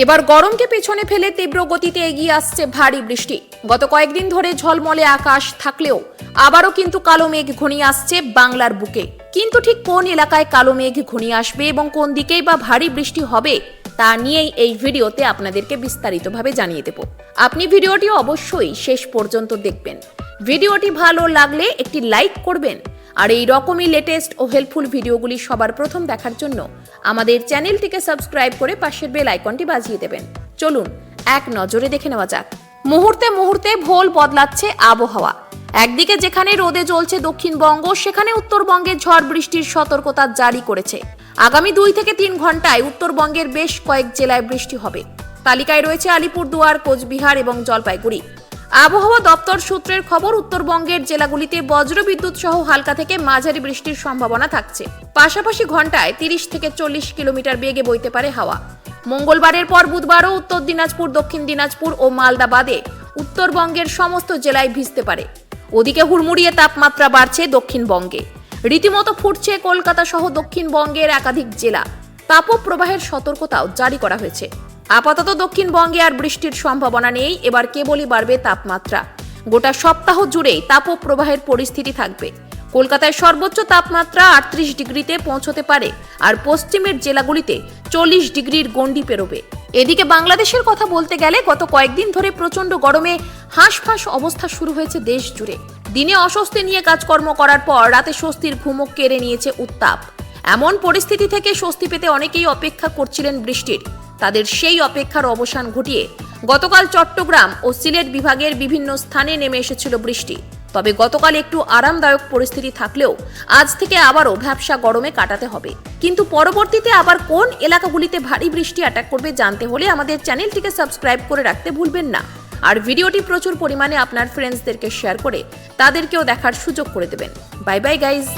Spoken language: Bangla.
এবার গরমকে পেছনে ফেলে তীব্র গতিতে এগিয়ে আসছে ভারী বৃষ্টি। গত কয়েকদিন ধরে ঝলমলে আকাশ থাকলেও আবারও কিন্তু কালো মেঘ ঘনিয়ে আসছে বাংলার বুকে। কিন্তু ঠিক কোন এলাকায় কালো মেঘ ঘনিয়ে আসবে এবং কোন দিকেই বা ভারী বৃষ্টি হবে তা নিয়েই এই ভিডিওতে আপনাদেরকে বিস্তারিতভাবে জানিয়ে দেব। আপনি ভিডিওটি অবশ্যই শেষ পর্যন্ত দেখবেন। ভিডিওটি ভালো লাগলে একটি লাইক করবেন আর এই রকমই লেটেস্ট ও হেল্পফুল ভিডিওগুলি সবার প্রথম দেখার জন্য আমাদের চ্যানেলটিকে সাবস্ক্রাইব করে পাশের বেল আইকনটি বাজিয়ে দেবেন। চলুন এক নজরে দেখে নেওয়া যাক। মুহূর্তে মুহূর্তে ভোল বদলাচ্ছে আবহাওয়া। একদিকে যেখানে রোদে জ্বলছে দক্ষিণবঙ্গ, সেখানে উত্তরবঙ্গে ঝড় বৃষ্টির সতর্কতা জারি করেছে। আগামী 2 থেকে 3 ঘন্টায় উত্তরবঙ্গের বেশ কয়েক জেলায় বৃষ্টি হবে। তালিকায় রয়েছে আলিপুরদুয়ার, কোচবিহার এবং জলপাইগুড়ি। আবহাওয়া দপ্তর সূত্রের খবর, উত্তরবঙ্গের জেলাগুলিতে বজ্রবিদ্যুৎ সহ হালকা থেকে মাঝারি বৃষ্টির সম্ভাবনা থাকছে। পাশাপাশি ঘন্টায় 30 থেকে 40 কিলোমিটার বেগে বইতে পারে হাওয়া। মঙ্গলবারের পর বুধবারও উত্তর দিনাজপুর, দক্ষিণ দিনাজপুর ও মালদা বাদে উত্তরবঙ্গের সমস্ত জেলায় ভিজতে পারে। ওদিকে হুড়মুড়িয়ে তাপমাত্রা বাড়ছে দক্ষিণবঙ্গে। রীতিমতো ফুটছে কলকাতা সহ দক্ষিণবঙ্গের একাধিক জেলা। তাপপ্রবাহের সতর্কতাও জারি করা হয়েছে। আপাতত দক্ষিণবঙ্গে আর বৃষ্টির সম্ভাবনা নেই। এবার কেবলই বাড়বে তাপমাত্রা। গোটা সপ্তাহ জুড়েই তাপপ্রবাহের পরিস্থিতি থাকবে। কলকাতায় সর্বোচ্চ তাপমাত্রা 38 ডিগ্রিতে পৌঁছতে পারে আর পশ্চিমের জেলাগুলিতে 40 ডিগ্রির গণ্ডি পেরোবে। এদিকে বাংলাদেশের কথা বলতে গেলে গত কয়েকদিন ধরে প্রচন্ড গরমে হাঁসফাঁস অবস্থা শুরু হয়েছে দেশ জুড়ে। দিনে অস্বস্তি নিয়ে কাজকর্ম করার পর রাতে স্বস্তির ঘুমও কেড়ে নিয়েছে উত্তাপ। এমন পরিস্থিতি থেকে স্বস্তি পেতে অনেকেই অপেক্ষা করছিলেন বৃষ্টির। তাদের সেই অপেক্ষার অবসান ঘটিয়ে গতকাল চট্টগ্রাম ও সিলেট বিভাগের বিভিন্ন স্থানে নেমে এসেছিল বৃষ্টি। তবে গতকাল একটু আরামদায়ক পরিস্থিতি থাকলেও আজ থেকে আবারও ভ্যাপসা গরমে কাটাতে হবে। কিন্তু পরবর্তীতে আবার কোন এলাকাগুলিতে ভারী বৃষ্টি অ্যাটাক করবে জানতে হলে আমাদের চ্যানেলটিকে সাবস্ক্রাইব করে রাখতে ভুলবেন না। আর ভিডিওটি প্রচুর পরিমাণে আপনার ফ্রেন্ডসদেরকে শেয়ার করে তাদেরকেও দেখার সুযোগ করে দেবেন। Bye bye guys.